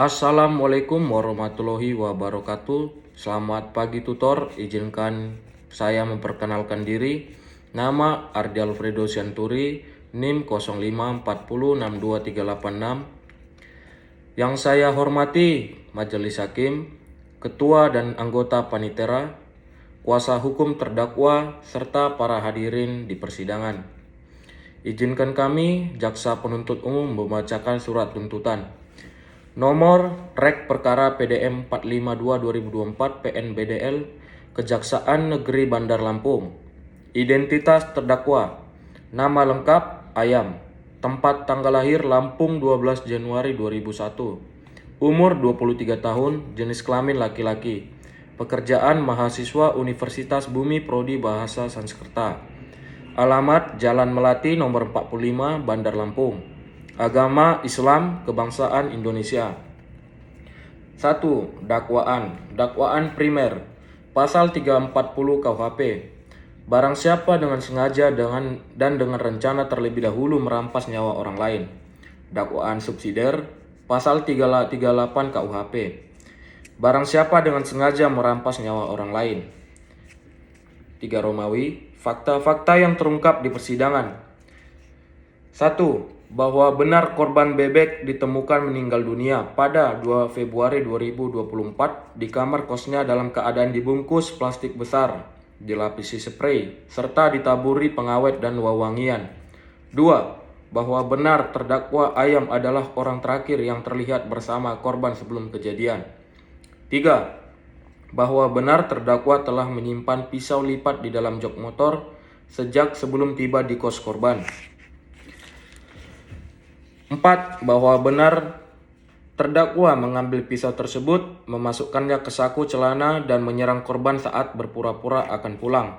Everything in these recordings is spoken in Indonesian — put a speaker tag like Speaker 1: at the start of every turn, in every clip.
Speaker 1: Assalamualaikum warahmatullahi wabarakatuh. Selamat pagi tutor, izinkan saya memperkenalkan diri. Nama Ardi Alfredo Sianturi, NIM 05406236. Yang saya hormati Majelis Hakim, Ketua dan anggota Panitera, kuasa hukum terdakwa, serta para hadirin di persidangan. Izinkan kami, Jaksa Penuntut Umum, membacakan surat tuntutan. Nomor Rek Perkara PDM 452/2024 PNBDL Kejaksaan Negeri Bandar Lampung. Identitas terdakwa: nama lengkap Ayam. Tempat tanggal lahir Lampung 12 Januari 2001. Umur 23 tahun, jenis kelamin laki-laki. Pekerjaan mahasiswa Universitas Bumi Prodi Bahasa Sanskerta. Alamat Jalan Melati nomor 45 Bandar Lampung. Agama Islam, kebangsaan Indonesia. 1. Dakwaan primer. Pasal 340 KUHP. Barang siapa dengan sengaja dan dengan rencana terlebih dahulu merampas nyawa orang lain. Dakwaan subsidiar. Pasal 338 KUHP. Barang siapa dengan sengaja merampas nyawa orang lain. 3 Romawi. Fakta-fakta yang terungkap di persidangan. 1. Bahwa benar korban bebek ditemukan meninggal dunia pada 2 Februari 2024 di kamar kosnya dalam keadaan dibungkus plastik besar, dilapisi spray, serta ditaburi pengawet dan wewangian. 2. Bahwa benar terdakwa Ayam adalah orang terakhir yang terlihat bersama korban sebelum kejadian. 3. Bahwa benar terdakwa telah menyimpan pisau lipat di dalam jok motor sejak sebelum tiba di kos korban. 4. Bahwa benar terdakwa mengambil pisau tersebut, memasukkannya ke saku celana dan menyerang korban saat berpura-pura akan pulang.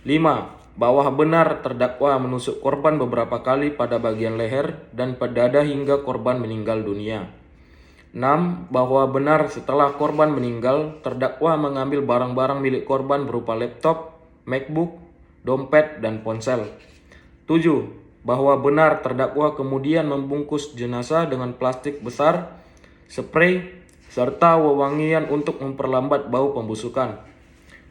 Speaker 1: 5. Bahwa benar terdakwa menusuk korban beberapa kali pada bagian leher dan pada dada hingga korban meninggal dunia. 6. Bahwa benar setelah korban meninggal, terdakwa mengambil barang-barang milik korban berupa laptop, MacBook, dompet, dan ponsel. 7. Bahwa benar terdakwa kemudian membungkus jenazah dengan plastik besar, spray, serta wewangian untuk memperlambat bau pembusukan.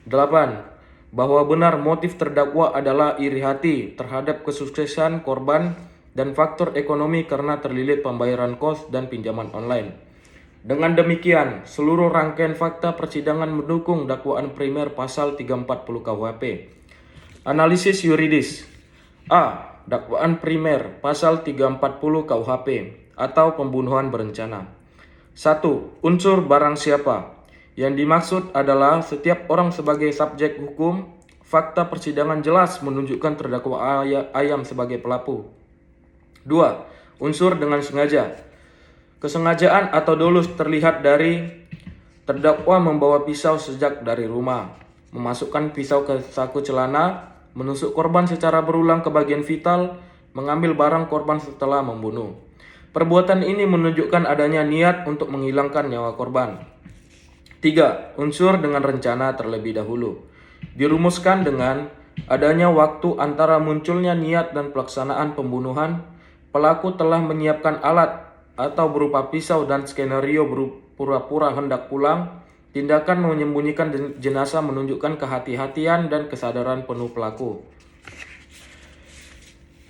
Speaker 1: 8. Bahwa benar motif terdakwa adalah iri hati terhadap kesuksesan korban dan faktor ekonomi karena terlilit pembayaran kos dan pinjaman online. Dengan demikian, seluruh rangkaian fakta persidangan mendukung dakwaan primer pasal 340 KUHP. Analisis yuridis. A. Dakwaan primer pasal 340 KUHP atau pembunuhan berencana. 1. Unsur barang siapa. Yang dimaksud adalah setiap orang sebagai subjek hukum. Fakta persidangan jelas menunjukkan terdakwa Ayam sebagai pelaku. 2. Unsur dengan sengaja. Kesengajaan atau dolus terlihat dari terdakwa membawa pisau sejak dari rumah, memasukkan pisau ke saku celana, menusuk korban secara berulang ke bagian vital, mengambil barang korban setelah membunuh. Perbuatan ini menunjukkan adanya niat untuk menghilangkan nyawa korban. 3. Unsur dengan rencana terlebih dahulu. Dirumuskan dengan adanya waktu antara munculnya niat dan pelaksanaan pembunuhan. Pelaku telah menyiapkan alat atau berupa pisau dan skenario pura-pura hendak pulang. Tindakan menyembunyikan jenazah menunjukkan kehati-hatian dan kesadaran penuh pelaku.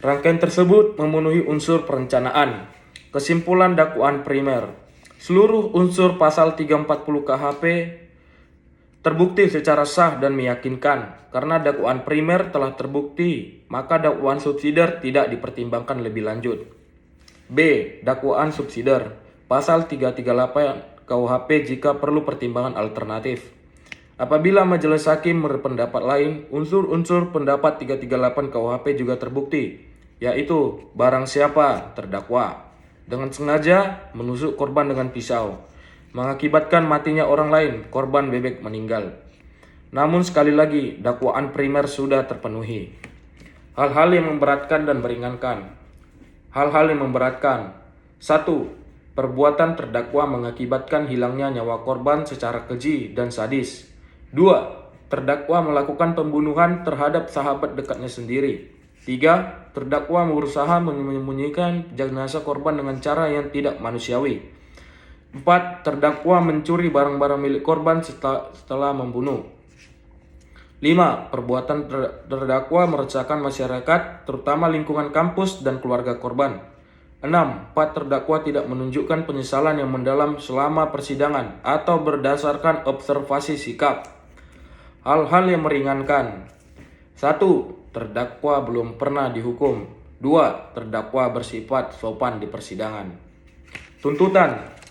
Speaker 1: Rangkaian tersebut memenuhi unsur perencanaan. Kesimpulan dakwaan primer. Seluruh unsur pasal 340 KUHP terbukti secara sah dan meyakinkan. Karena dakwaan primer telah terbukti, maka dakwaan subsidiar tidak dipertimbangkan lebih lanjut. B. Dakwaan subsidiar. Pasal 338 KUHP jika perlu pertimbangan alternatif. Apabila majelis hakim berpendapat lain, unsur-unsur pendapat 338 KUHP juga terbukti, yaitu barang siapa terdakwa dengan sengaja menusuk korban dengan pisau, mengakibatkan matinya orang lain, korban bebek meninggal. Namun sekali lagi, dakwaan primer sudah terpenuhi. Hal-hal yang memberatkan dan meringankan. Hal-hal yang memberatkan. 1. Perbuatan terdakwa mengakibatkan hilangnya nyawa korban secara keji dan sadis. 2. Terdakwa melakukan pembunuhan terhadap sahabat dekatnya sendiri. 3. Terdakwa berusaha menyembunyikan jenazah korban dengan cara yang tidak manusiawi. 4. Terdakwa mencuri barang-barang milik korban setelah membunuh. 5. Perbuatan terdakwa meresahkan masyarakat, terutama lingkungan kampus dan keluarga korban. 6. 4. Terdakwa tidak menunjukkan penyesalan yang mendalam selama persidangan atau berdasarkan observasi sikap. Hal-hal yang meringankan. 1. Terdakwa belum pernah dihukum. 2. Terdakwa bersifat sopan di persidangan. Tuntutan.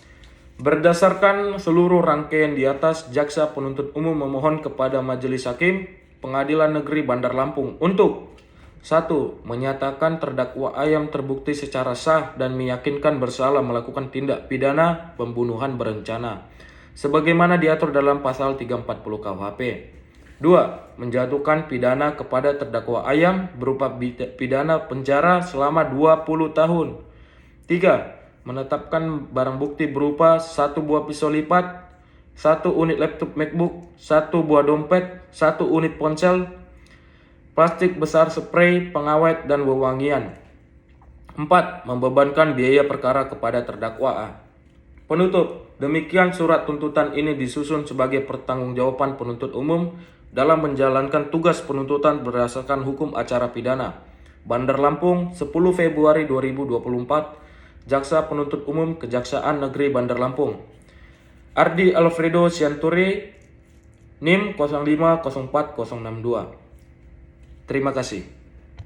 Speaker 1: Berdasarkan seluruh rangkaian di atas, Jaksa Penuntut Umum memohon kepada Majelis Hakim Pengadilan Negeri Bandar Lampung untuk 1. Menyatakan terdakwa Ayam terbukti secara sah dan meyakinkan bersalah melakukan tindak pidana pembunuhan berencana sebagaimana diatur dalam pasal 340 KUHP. 2. Menjatuhkan pidana kepada terdakwa Ayam berupa pidana penjara selama 20 tahun. 3. Menetapkan barang bukti berupa 1 buah pisau lipat, 1 unit laptop MacBook, 1 buah dompet, 1 unit ponsel, plastik besar spray, pengawet, dan wewangian. 4. Membebankan biaya perkara kepada terdakwa A. Penutup. Demikian surat tuntutan ini disusun sebagai pertanggungjawaban penuntut umum dalam menjalankan tugas penuntutan berdasarkan hukum acara pidana. Bandar Lampung, 10 Februari 2024. Jaksa Penuntut Umum Kejaksaan Negeri Bandar Lampung. Ardi Alfredo Sianturi, NIM 0504062. Terima kasih.